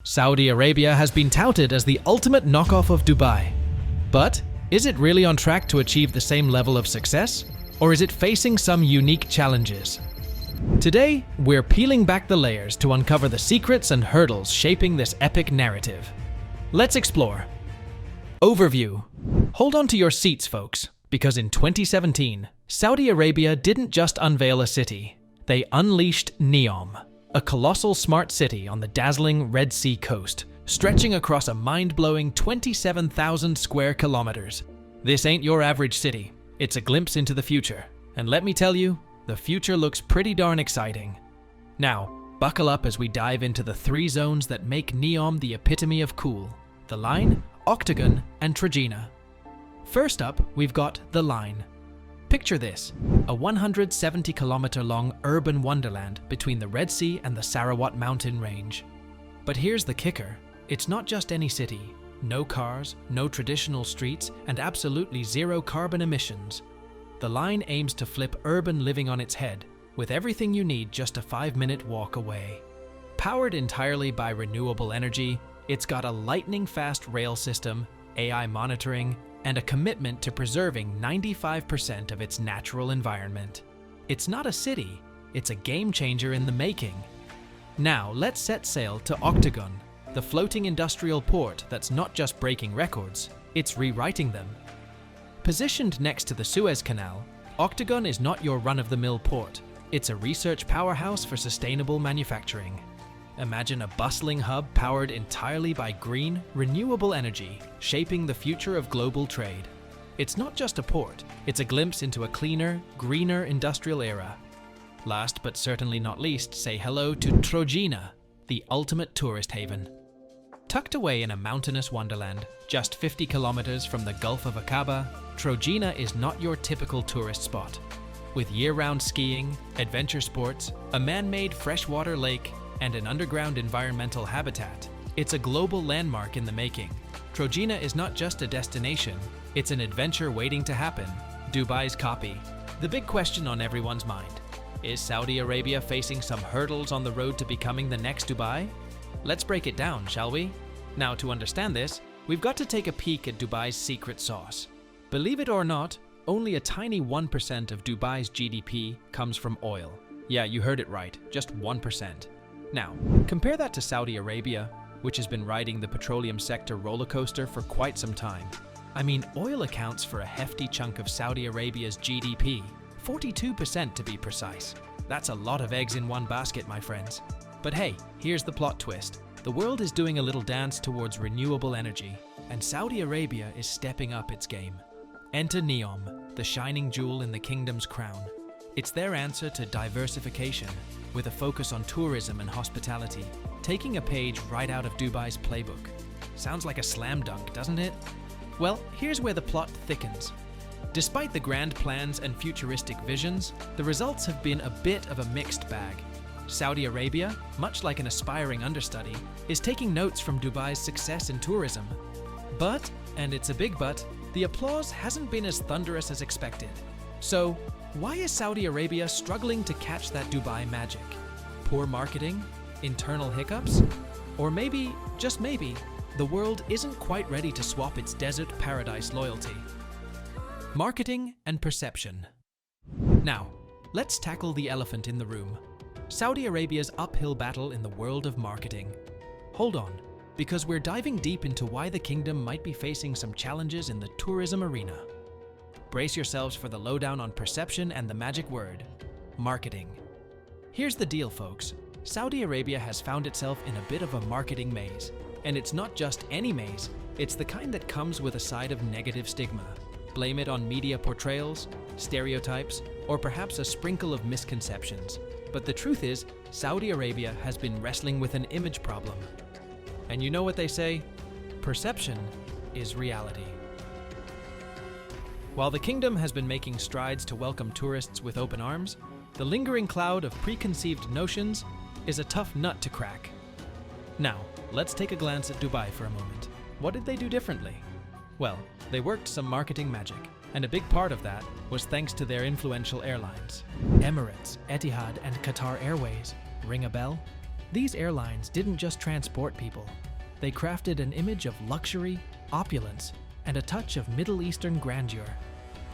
Saudi Arabia has been touted as the ultimate knockoff of Dubai. But is it really on track to achieve the same level of success? Or is it facing some unique challenges? Today, we're peeling back the layers to uncover the secrets and hurdles shaping this epic narrative. Let's explore. Overview. Hold on to your seats, folks, because in 2017, Saudi Arabia didn't just unveil a city. They unleashed Neom, a colossal smart city on the dazzling Red Sea coast, stretching across a mind-blowing 27,000 square kilometers. This ain't your average city. It's a glimpse into the future. And let me tell you, the future looks pretty darn exciting. Now, buckle up as we dive into the three zones that make Neom the epitome of cool: the Line, Octagon, and Trojena. First up, we've got the Line. Picture this, a 170-kilometer-long urban wonderland between the Red Sea and the Sarawat mountain range. But here's the kicker, it's not just any city. No cars, no traditional streets, and absolutely zero carbon emissions. The Line aims to flip urban living on its head, with everything you need just a 5-minute walk away. Powered entirely by renewable energy, it's got a lightning-fast rail system, AI monitoring, and a commitment to preserving 95% of its natural environment. It's not a city, it's a game-changer in the making. Now, let's set sail to Octagon, the floating industrial port that's not just breaking records, it's rewriting them. Positioned next to the Suez Canal, Octagon is not your run-of-the-mill port. It's a research powerhouse for sustainable manufacturing. Imagine a bustling hub powered entirely by green, renewable energy, shaping the future of global trade. It's not just a port, it's a glimpse into a cleaner, greener industrial era. Last but certainly not least, say hello to Trojena, the ultimate tourist haven. Tucked away in a mountainous wonderland, just 50 kilometers from the Gulf of Aqaba, Trojena is not your typical tourist spot. With year-round skiing, adventure sports, a man-made freshwater lake, and an underground environmental habitat, it's a global landmark in the making. Trojena is not just a destination, it's an adventure waiting to happen, Dubai's copy. The big question on everyone's mind, is Saudi Arabia facing some hurdles on the road to becoming the next Dubai? Let's break it down, shall we? Now, to understand this, we've got to take a peek at Dubai's secret sauce. Believe it or not, only a tiny 1% of Dubai's GDP comes from oil. Yeah, you heard it right, just 1%. Now, compare that to Saudi Arabia, which has been riding the petroleum sector roller coaster for quite some time. I mean, oil accounts for a hefty chunk of Saudi Arabia's GDP, 42% to be precise. That's a lot of eggs in one basket, my friends. But hey, here's the plot twist. The world is doing a little dance towards renewable energy, and Saudi Arabia is stepping up its game. Enter Neom, the shining jewel in the kingdom's crown. It's their answer to diversification, with a focus on tourism and hospitality, taking a page right out of Dubai's playbook. Sounds like a slam dunk, doesn't it? Well, here's where the plot thickens. Despite the grand plans and futuristic visions, the results have been a bit of a mixed bag. Saudi Arabia, much like an aspiring understudy, is taking notes from Dubai's success in tourism. But, and it's a big but, the applause hasn't been as thunderous as expected. So, why is Saudi Arabia struggling to catch that Dubai magic? Poor marketing? Internal hiccups? Or maybe, just maybe, the world isn't quite ready to swap its desert paradise loyalty. Marketing and perception. Now, let's tackle the elephant in the room. Saudi Arabia's uphill battle in the world of marketing. Hold on, because we're diving deep into why the kingdom might be facing some challenges in the tourism arena. Brace yourselves for the lowdown on perception and the magic word, marketing. Here's the deal, folks. Saudi Arabia has found itself in a bit of a marketing maze. And it's not just any maze, it's the kind that comes with a side of negative stigma. Blame it on media portrayals, stereotypes, or perhaps a sprinkle of misconceptions. But the truth is, Saudi Arabia has been wrestling with an image problem. And you know what they say? Perception is reality. While the kingdom has been making strides to welcome tourists with open arms, the lingering cloud of preconceived notions is a tough nut to crack. Now, let's take a glance at Dubai for a moment. What did they do differently? Well, they worked some marketing magic, and a big part of that was thanks to their influential airlines. Emirates, Etihad, and Qatar Airways. Ring a bell? These airlines didn't just transport people. They crafted an image of luxury, opulence, and a touch of Middle Eastern grandeur.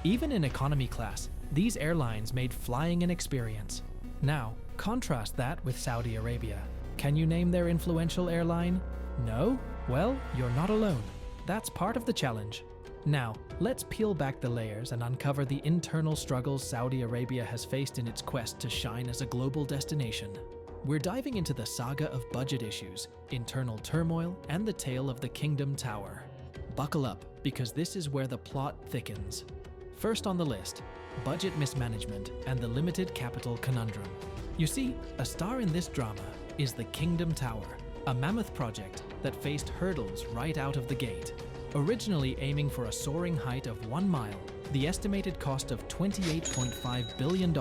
Even in economy class, these airlines made flying an experience. Now, contrast that with Saudi Arabia. Can you name their influential airline? No? Well, you're not alone. That's part of the challenge. Now, let's peel back the layers and uncover the internal struggles Saudi Arabia has faced in its quest to shine as a global destination. We're diving into the saga of budget issues, internal turmoil, and the tale of the Kingdom Tower. Buckle up, because this is where the plot thickens. First on the list, budget mismanagement and the limited capital conundrum. You see, a star in this drama is the Kingdom Tower, a mammoth project that faced hurdles right out of the gate. Originally aiming for a soaring height of 1 mile, the estimated cost of $28.5 billion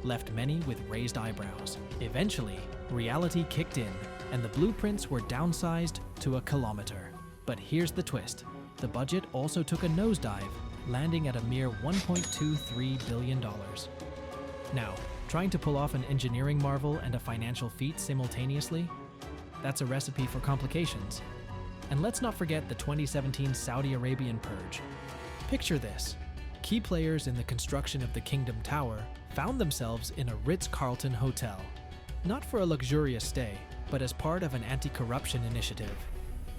left many with raised eyebrows. Eventually, reality kicked in, and the blueprints were downsized to 1 kilometer. But here's the twist. The budget also took a nosedive, landing at a mere $1.23 billion. Now, trying to pull off an engineering marvel and a financial feat simultaneously? That's a recipe for complications. And let's not forget the 2017 Saudi Arabian purge. Picture this. Key players in the construction of the Kingdom Tower found themselves in a Ritz-Carlton hotel. Not for a luxurious stay, but as part of an anti-corruption initiative.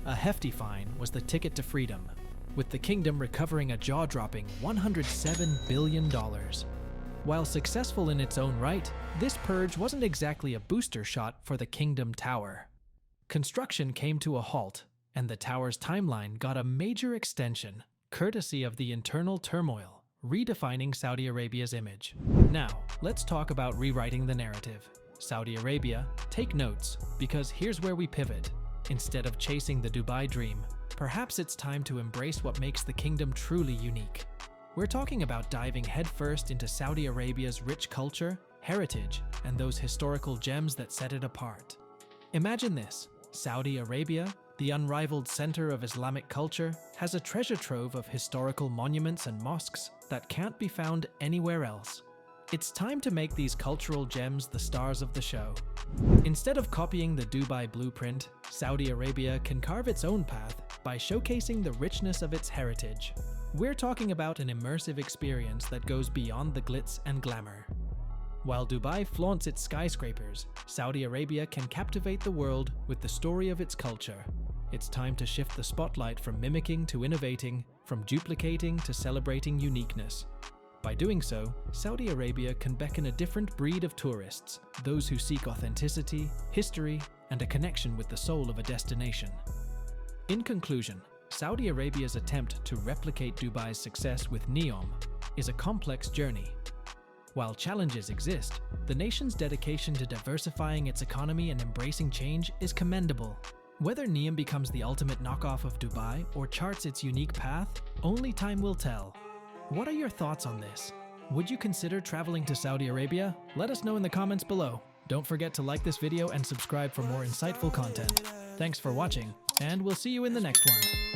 A hefty fine was the ticket to freedom, with the kingdom recovering a jaw-dropping $107 billion. While successful in its own right, this purge wasn't exactly a booster shot for the Kingdom Tower. Construction came to a halt, and the tower's timeline got a major extension, courtesy of the internal turmoil, redefining Saudi Arabia's image. Now, let's talk about rewriting the narrative. Saudi Arabia, take notes, because here's where we pivot. Instead of chasing the Dubai dream, perhaps it's time to embrace what makes the kingdom truly unique. We're talking about diving headfirst into Saudi Arabia's rich culture, heritage, and those historical gems that set it apart. Imagine this: Saudi Arabia, the unrivaled center of Islamic culture, has a treasure trove of historical monuments and mosques that can't be found anywhere else. It's time to make these cultural gems the stars of the show. Instead of copying the Dubai blueprint, Saudi Arabia can carve its own path by showcasing the richness of its heritage. We're talking about an immersive experience that goes beyond the glitz and glamour. While Dubai flaunts its skyscrapers, Saudi Arabia can captivate the world with the story of its culture. It's time to shift the spotlight from mimicking to innovating, from duplicating to celebrating uniqueness. By doing so, Saudi Arabia can beckon a different breed of tourists, those who seek authenticity, history, and a connection with the soul of a destination. In conclusion, Saudi Arabia's attempt to replicate Dubai's success with NEOM is a complex journey. While challenges exist, the nation's dedication to diversifying its economy and embracing change is commendable. Whether NEOM becomes the ultimate knockoff of Dubai or charts its unique path, only time will tell. What are your thoughts on this? Would you consider traveling to Saudi Arabia? Let us know in the comments below. Don't forget to like this video and subscribe for more insightful content. Thanks for watching, and we'll see you in the next one.